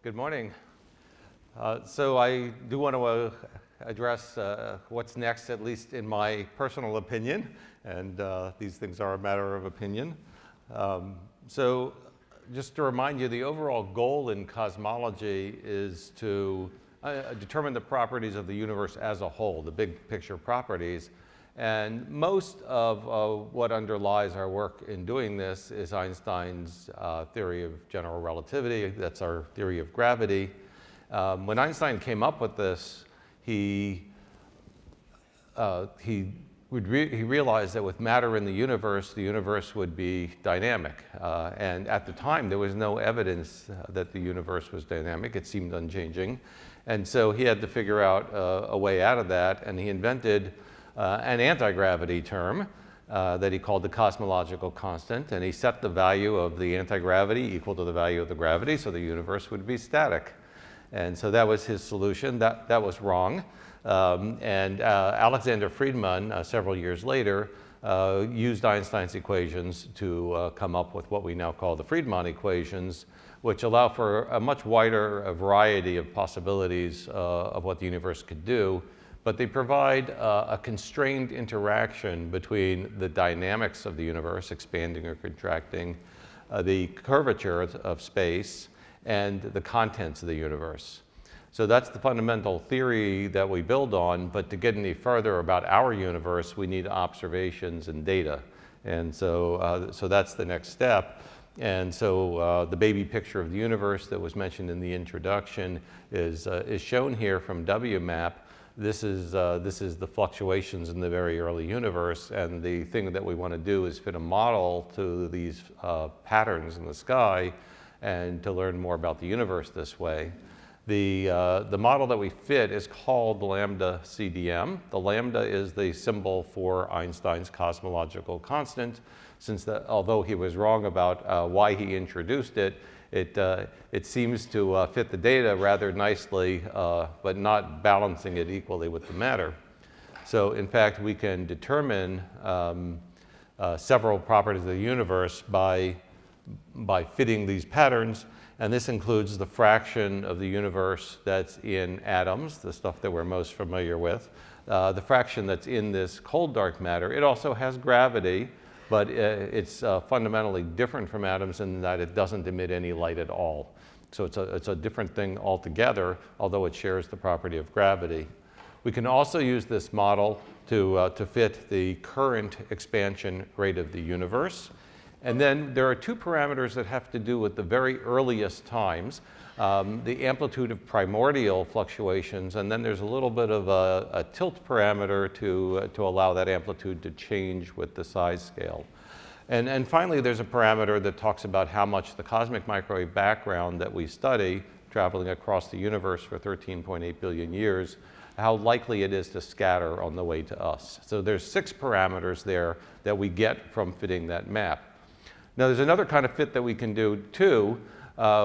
Good morning. So I do want to address what's next, at least in my personal opinion, and these things are a matter of opinion. So just to remind you, the overall goal in cosmology is to determine the properties of the universe as a whole, the big picture properties. And most of what underlies our work in doing this is Einstein's theory of general relativity. That's our theory of gravity. When Einstein came up with this, he realized that with matter in the universe would be dynamic. And at the time, there was no evidence that the universe was dynamic. It seemed unchanging. And so he had to figure out a way out of that, and he invented an anti-gravity term that he called the cosmological constant, and he set the value of the anti-gravity equal to the value of the gravity, so the universe would be static. And so that was his solution. That was wrong. And Alexander Friedmann, several years later, used Einstein's equations to come up with what we now call the Friedmann equations, which allow for a much wider variety of possibilities of what the universe could do. But they provide a constrained interaction between the dynamics of the universe, expanding or contracting, the curvature of space, and the contents of the universe. So that's the fundamental theory that we build on, but to get any further about our universe, we need observations and data. And so that's the next step. And so the baby picture of the universe that was mentioned in the introduction is shown here from WMAP. This is the fluctuations in the very early universe, and the thing that we want to do is fit a model to these patterns in the sky and to learn more about the universe this way. The model that we fit is called LambdaCDM. The lambda is the symbol for Einstein's cosmological constant, since although he was wrong about why he introduced it, it seems to fit the data rather nicely, but not balancing it equally with the matter. So in fact, we can determine several properties of the universe by fitting these patterns, and this includes the fraction of the universe that's in atoms, the stuff that we're most familiar with, the fraction that's in this cold dark matter. It also has gravity, but it's fundamentally different from atoms in that it doesn't emit any light at all. So it's a different thing altogether, although it shares the property of gravity. We can also use this model to fit the current expansion rate of the universe. And then there are two parameters that have to do with the very earliest times, the amplitude of primordial fluctuations, and then there's a little bit of a tilt parameter to allow that amplitude to change with the size scale. And finally, there's a parameter that talks about how much the cosmic microwave background that we study, traveling across the universe for 13.8 billion years, how likely it is to scatter on the way to us. So there's 6 parameters there that we get from fitting that map. Now, there's another kind of fit that we can do, too,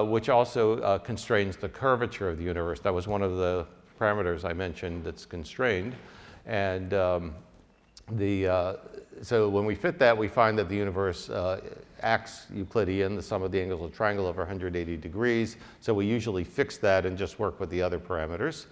which also constrains the curvature of the universe. That was one of the parameters I mentioned that's constrained. And so when we fit that, we find that the universe acts Euclidean, the sum of the angles of a triangle over 180 degrees. So we usually fix that and just work with the other parameters.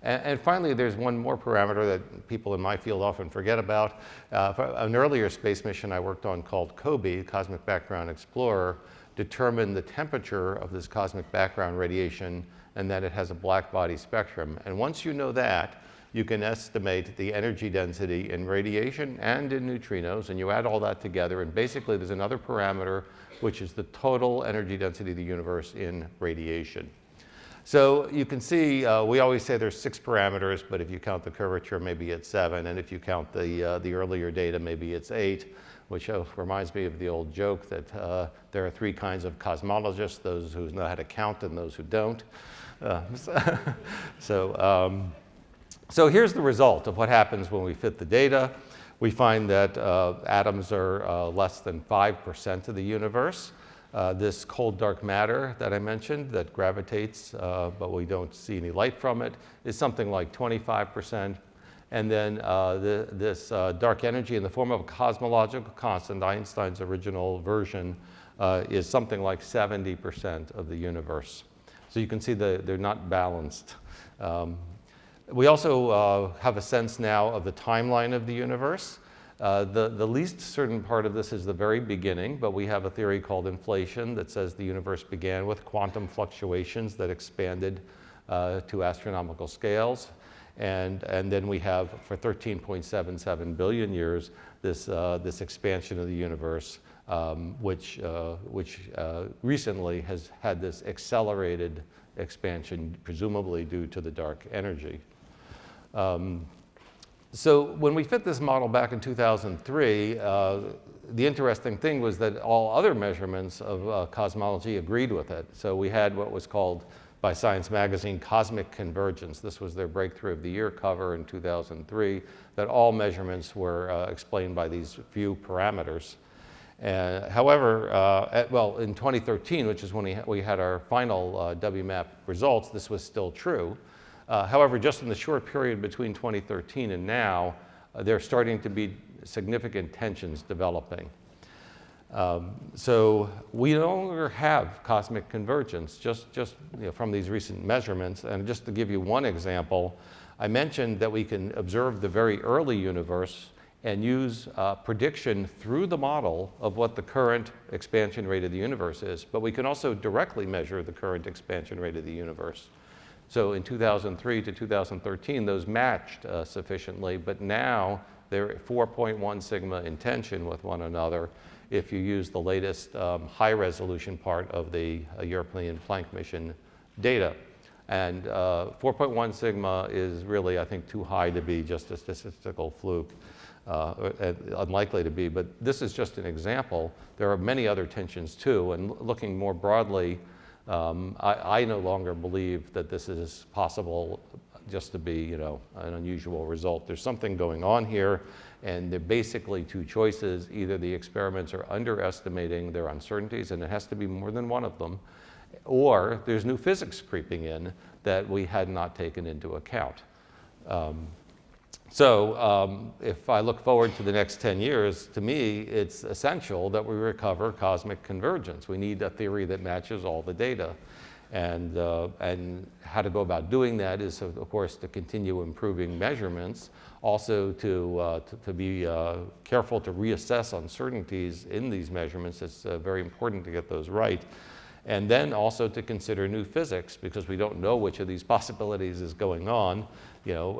And finally, there's one more parameter that people in my field often forget about. An earlier space mission I worked on called COBE, Cosmic Background Explorer, determined the temperature of this cosmic background radiation and that it has a black body spectrum. And once you know that, you can estimate the energy density in radiation and in neutrinos, and you add all that together, and basically there's another parameter, which is the total energy density of the universe in radiation. So you can see, we always say there's 6 parameters, but if you count the curvature, maybe it's 7, and if you count the earlier data, maybe it's 8, which reminds me of the old joke that there are 3 kinds of cosmologists, those who know how to count and those who don't. So here's the result of what happens when we fit the data. We find that atoms are less than 5% of the universe. This cold dark matter that I mentioned that gravitates, but we don't see any light from it, is something like 25%. And then this dark energy in the form of a cosmological constant, Einstein's original version, is something like 70% of the universe. So you can see they're not balanced. We also have a sense now of the timeline of the universe. The least certain part of this is the very beginning, but we have a theory called inflation that says the universe began with quantum fluctuations that expanded to astronomical scales. And then we have, for 13.77 billion years, this expansion of the universe, which recently has had this accelerated expansion, presumably due to the dark energy. So when we fit this model back in 2003, the interesting thing was that all other measurements of cosmology agreed with it. So we had what was called by Science Magazine cosmic convergence. This was their Breakthrough of the Year cover in 2003, that all measurements were explained by these few parameters. However, in 2013, which is when we had our final WMAP results, this was still true. However, just in the short period between 2013 and now, there are starting to be significant tensions developing. So we no longer have cosmic convergence, just from these recent measurements. And just to give you one example, I mentioned that we can observe the very early universe and use prediction through the model of what the current expansion rate of the universe is. But we can also directly measure the current expansion rate of the universe. So in 2003 to 2013, those matched sufficiently, but now they're 4.1 sigma in tension with one another if you use the latest high-resolution part of the European Planck mission data. And 4.1 sigma is really, I think, too high to be just a statistical fluke, unlikely to be. But this is just an example. There are many other tensions, too. And looking more broadly, I no longer believe that this is possible just to be, an unusual result. There's something going on here, and they're basically two choices. Either the experiments are underestimating their uncertainties, and it has to be more than one of them, or there's new physics creeping in that we had not taken into account. If I look forward to the next 10 years, to me, it's essential that we recover cosmic convergence. We need a theory that matches all the data. And how to go about doing that is, of course, to continue improving measurements, also to be careful to reassess uncertainties in these measurements. It's very important to get those right. And then also to consider new physics, because we don't know which of these possibilities is going on.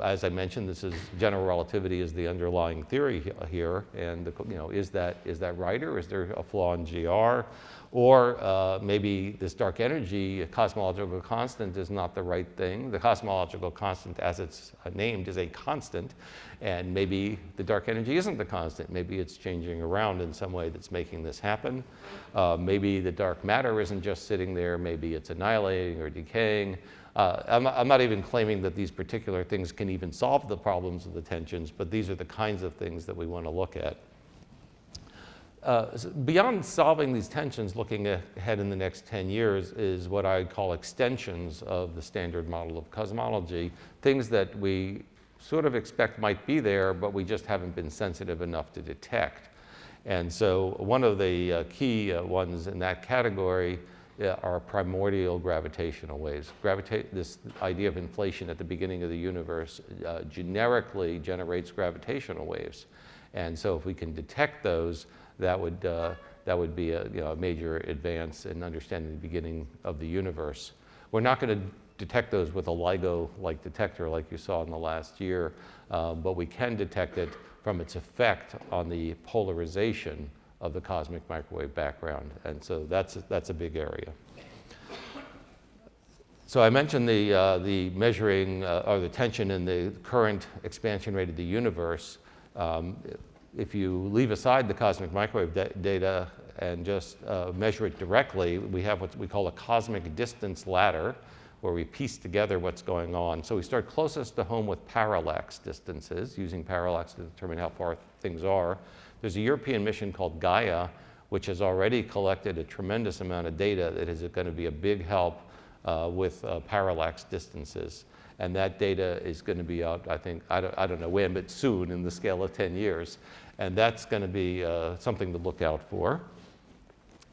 As I mentioned, this is general relativity is the underlying theory here, and is that right, or is there a flaw in GR? Or maybe this dark energy cosmological constant is not the right thing. The cosmological constant, as it's named, is a constant, and maybe the dark energy isn't the constant. Maybe it's changing around in some way that's making this happen. Maybe the dark matter isn't just sitting there. Maybe it's annihilating or decaying. I'm not even claiming that these particular things can even solve the problems of the tensions, but these are the kinds of things that we want to look at. Beyond solving these tensions, looking ahead in the next 10 years is what I call extensions of the standard model of cosmology, things that we sort of expect might be there, but we just haven't been sensitive enough to detect. And so one of the key ones in that category are primordial gravitational waves. This idea of inflation at the beginning of the universe generically generates gravitational waves. And so if we can detect those, that would be a major advance in understanding the beginning of the universe. We're not going to detect those with a LIGO-like detector like you saw in the last year, but we can detect it from its effect on the polarization of the cosmic microwave background. And so that's a big area. So I mentioned the measuring or the tension in the current expansion rate of the universe. If you leave aside the cosmic microwave data and just measure it directly, we have what we call a cosmic distance ladder, where we piece together what's going on. So we start closest to home with parallax distances, using parallax to determine how far things are. There's a European mission called Gaia, which has already collected a tremendous amount of data that is going to be a big help with parallax distances. And that data is going to be out, I think, I don't know when, but soon, in the scale of 10 years. And that's going to be something to look out for.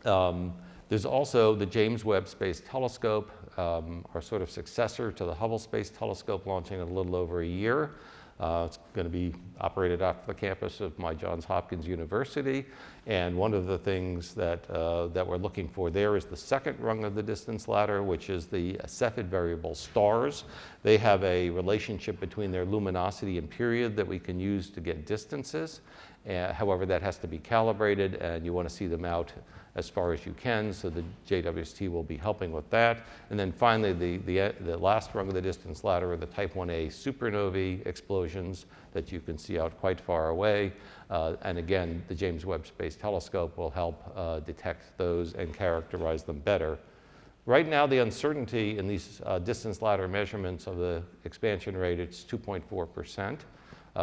There's also the James Webb Space Telescope. our sort of successor to the Hubble Space Telescope, launching in a little over a year. It's going to be operated off the campus of my Johns Hopkins University. And one of the things that we're looking for there is the second rung of the distance ladder, which is the Cepheid variable stars. They have a relationship between their luminosity and period that we can use to get distances. However, that has to be calibrated, and you want to see them out as far as you can, so the JWST will be helping with that. And then finally, the last rung of the distance ladder are the type 1a supernovae explosions that you can see out quite far away. And again, the James Webb Space Telescope will help detect those and characterize them better. Right now, the uncertainty in these distance ladder measurements of the expansion rate, it's 2.4%.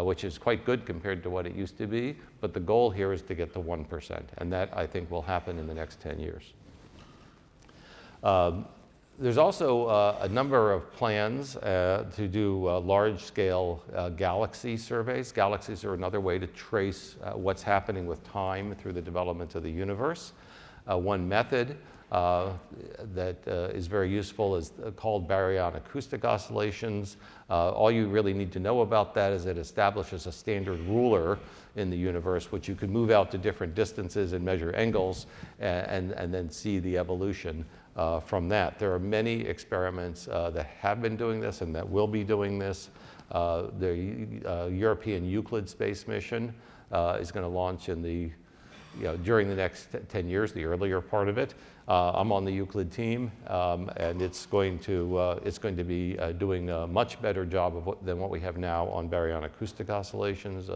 Which is quite good compared to what it used to be, but the goal here is to get to 1%, and that, I think, will happen in the next 10 years. There's also a number of plans to do large-scale galaxy surveys. Galaxies are another way to trace what's happening with time through the development of the universe. One method that is very useful is called baryon acoustic oscillations. All you really need to know about that is it establishes a standard ruler in the universe, which you can move out to different distances and measure angles and then see the evolution from that. There are many experiments that have been doing this and that will be doing this. The European Euclid space mission is going to launch in during the next 10 years, the earlier part of it. I'm on the Euclid team, and it's going to be doing a much better job than what we have now on baryon acoustic oscillations.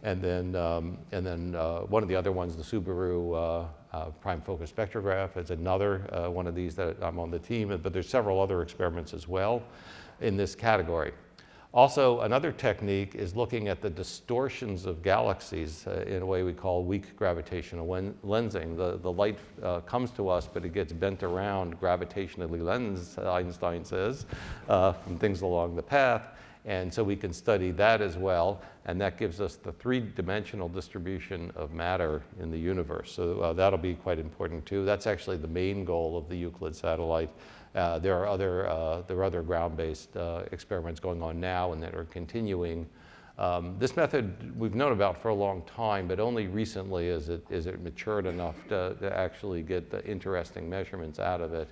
And then one of the other ones, the Subaru prime focus spectrograph, is another one of these that I'm on the team, but there's several other experiments as well in this category. Also, another technique is looking at the distortions of galaxies in a way we call weak gravitational lensing. The light comes to us, but it gets bent around gravitationally lensed, Einstein says, from things along the path. And so we can study that as well, and that gives us the three-dimensional distribution of matter in the universe. So that'll be quite important too. That's actually the main goal of the Euclid satellite. There are other ground-based experiments going on now and that are continuing. This method we've known about for a long time, but only recently is it matured enough to actually get the interesting measurements out of it.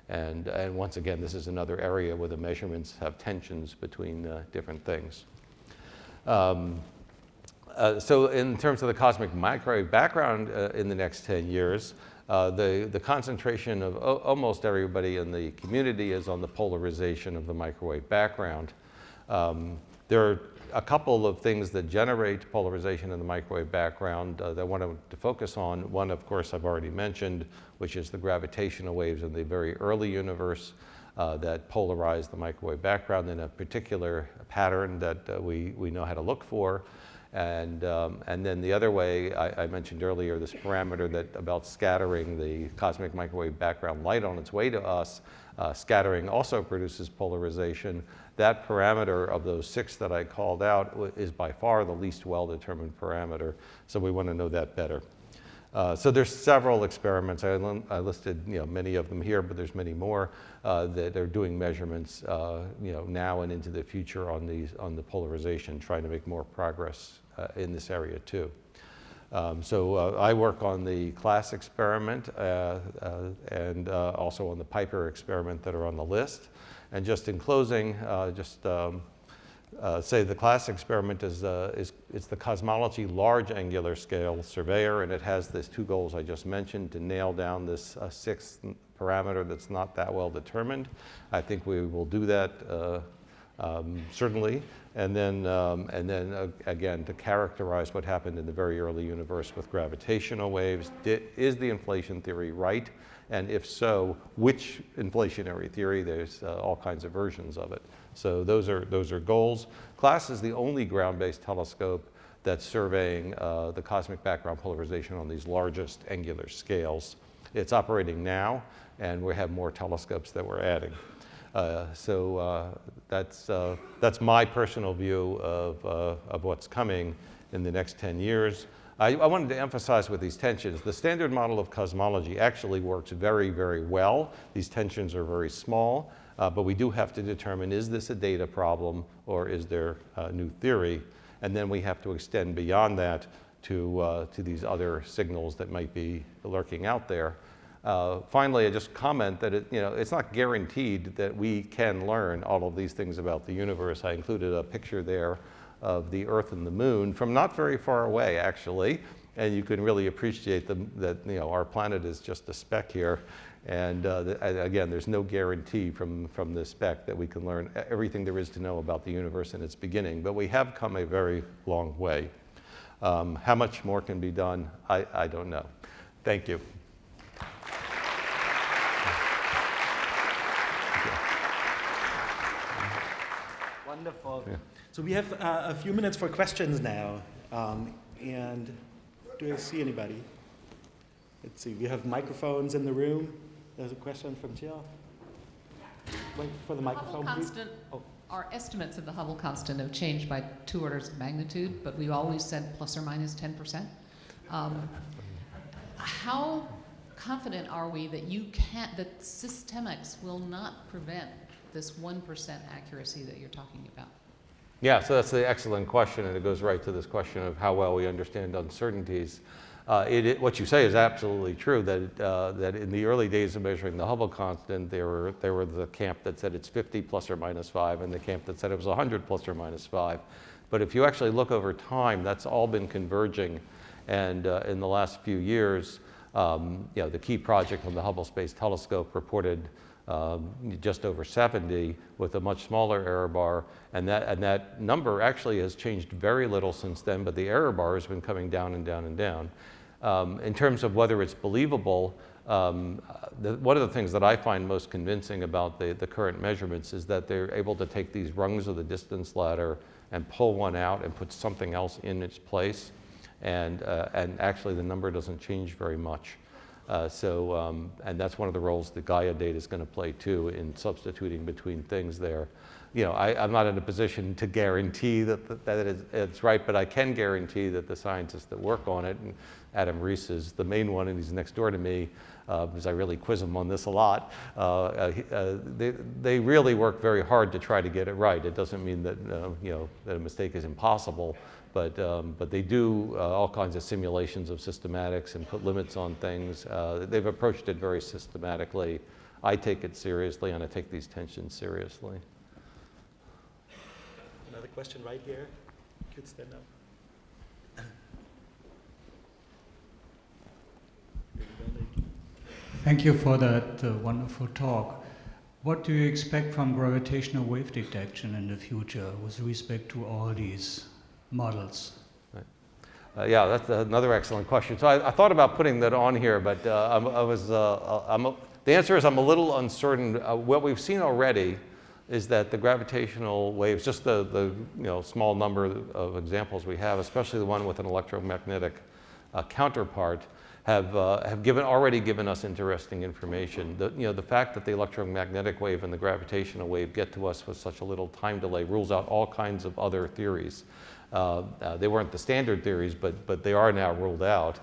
And once again, this is another area where the measurements have tensions between different things. So in terms of the cosmic microwave background in the next 10 years, the concentration of almost everybody in the community is on the polarization of the microwave background. There are a couple of things that generate polarization in the microwave background that I wanted to focus on. One, of course, I've already mentioned, which is the gravitational waves in the very early universe that polarize the microwave background in a particular pattern that we know how to look for. And then the other way, I mentioned earlier, this parameter about scattering the cosmic microwave background light on its way to us. Scattering also produces polarization. That parameter of those 6 that I called out is by far the least well-determined parameter, so we want to know that better. So there's several experiments. I listed many of them here, but there's many more that are doing measurements now and into the future on the polarization, trying to make more progress in this area too. So I work on the CLASS experiment and also on the Piper experiment that are on the list. And just in closing, say the CLASS experiment it's the cosmology large angular scale surveyor, and it has these 2 goals I just mentioned to nail down this 6th parameter that's not that well determined. I think we will do that certainly. And then again, to characterize what happened in the very early universe with gravitational waves. Is the inflation theory right? And if so, which inflationary theory? There's all kinds of versions of it. So those are goals. CLASS is the only ground-based telescope that's surveying the cosmic background polarization on these largest angular scales. It's operating now, and we have more telescopes that we're adding. So that's my personal view of what's coming in the next 10 years. I wanted to emphasize with these tensions, the standard model of cosmology actually works very, very well. These tensions are very small, but we do have to determine, is this a data problem or is there a new theory? And then we have to extend beyond that to these other signals that might be lurking out there. Finally, I just comment that it's not guaranteed that we can learn all of these things about the universe. I included a picture there of the Earth and the Moon from not very far away, actually, and you can really appreciate that our planet is just a speck here, and again, there's no guarantee from this speck that we can learn everything there is to know about the universe in its beginning, but we have come a very long way. How much more can be done? I don't know. Thank you. Wonderful. Yeah. So we have a few minutes for questions now. And do I see anybody? Let's see, we have microphones in the room. There's a question from Jill. Wait for the microphone, Hubble Constant, our estimates of the Hubble Constant have changed by 2 orders of magnitude, but we've always said plus or minus 10%. How confident are we that that systemics will not prevent this 1% accuracy that you're talking about? Yeah, so that's an excellent question, and it goes right to this question of how well we understand uncertainties. What you say is absolutely true, that in the early days of measuring the Hubble constant, there were the camp that said it's 50 plus or minus 5, and the camp that said it was 100 plus or minus 5. But if you actually look over time, that's all been converging. And in the last few years, the key project on the Hubble Space Telescope reported just over 70 with a much smaller error bar, and that number actually has changed very little since then, but the error bar has been coming down and down and down. In terms of whether it's believable, one of the things that I find most convincing about the current measurements is that they're able to take these rungs of the distance ladder and pull one out and put something else in its place, and actually the number doesn't change very much. And that's one of the roles the Gaia data is going to play too in substituting between things there. I'm not in a position to guarantee that it's right, but I can guarantee that the scientists that work on it, and Adam Rees is the main one, and he's next door to me, because I really quiz him on this a lot. They really work very hard to try to get it right. It doesn't mean that that a mistake is impossible. But they do all kinds of simulations of systematics and put limits on things. They've approached it very systematically. I take it seriously, and I take these tensions seriously. Another question right here. You could stand up. Thank you for that wonderful talk. What do you expect from gravitational wave detection in the future with respect to all these models? Right. Yeah, that's another excellent question. So I thought about putting that on here, but the answer is I'm a little uncertain. What we've seen already is that the gravitational waves, just the small number of examples we have, especially the one with an electromagnetic counterpart, have already given us interesting information. The fact that the electromagnetic wave and the gravitational wave get to us with such a little time delay rules out all kinds of other theories. They weren't the standard theories, but they are now ruled out.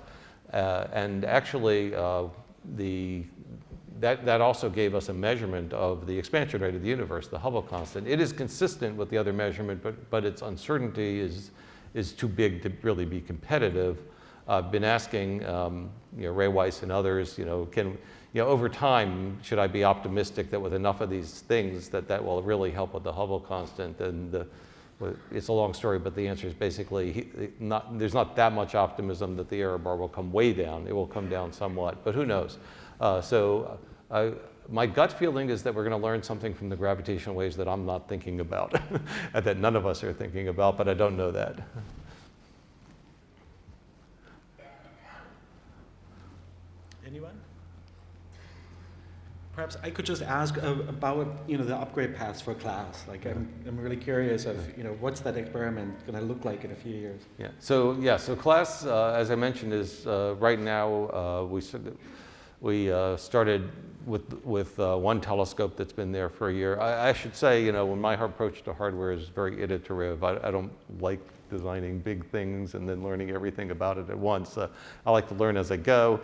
And actually, that also gave us a measurement of the expansion rate of the universe, the Hubble constant. It is consistent with the other measurement, but its uncertainty is too big to really be competitive. I've been asking Ray Weiss and others, over time, should I be optimistic that with enough of these things that will really help with the Hubble constant? And it's a long story, but the answer is basically there's not that much optimism that the error bar will come way down. It will come down somewhat, but who knows? My gut feeling is that we're going to learn something from the gravitational waves that I'm not thinking about, and that none of us are thinking about, but I don't know that. Anyone? Perhaps I could just ask about the upgrade paths for class. Like I'm really curious of what's that experiment going to look like in a few years. Yeah. So class, as I mentioned, is right now We started with one telescope that's been there for a year. I should say, when my approach to hardware is very iterative. I don't like designing big things and then learning everything about it at once. I like to learn as I go.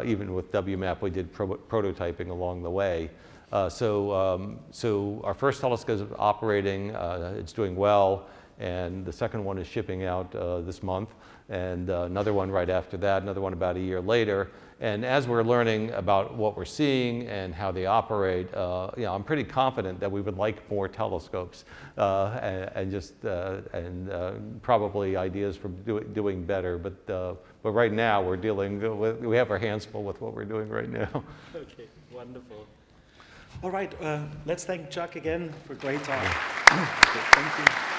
Even with WMAP, we did prototyping along the way. So our first telescope is operating. It's doing well. And the second one is shipping out this month. And another one right after that, another one about a year later. And as we're learning about what we're seeing and how they operate, I'm pretty confident that we would like more telescopes and probably ideas for doing better. But right now we have our hands full with what we're doing right now. Okay, wonderful. All right, let's thank Chuck again for a great talk. Thank you.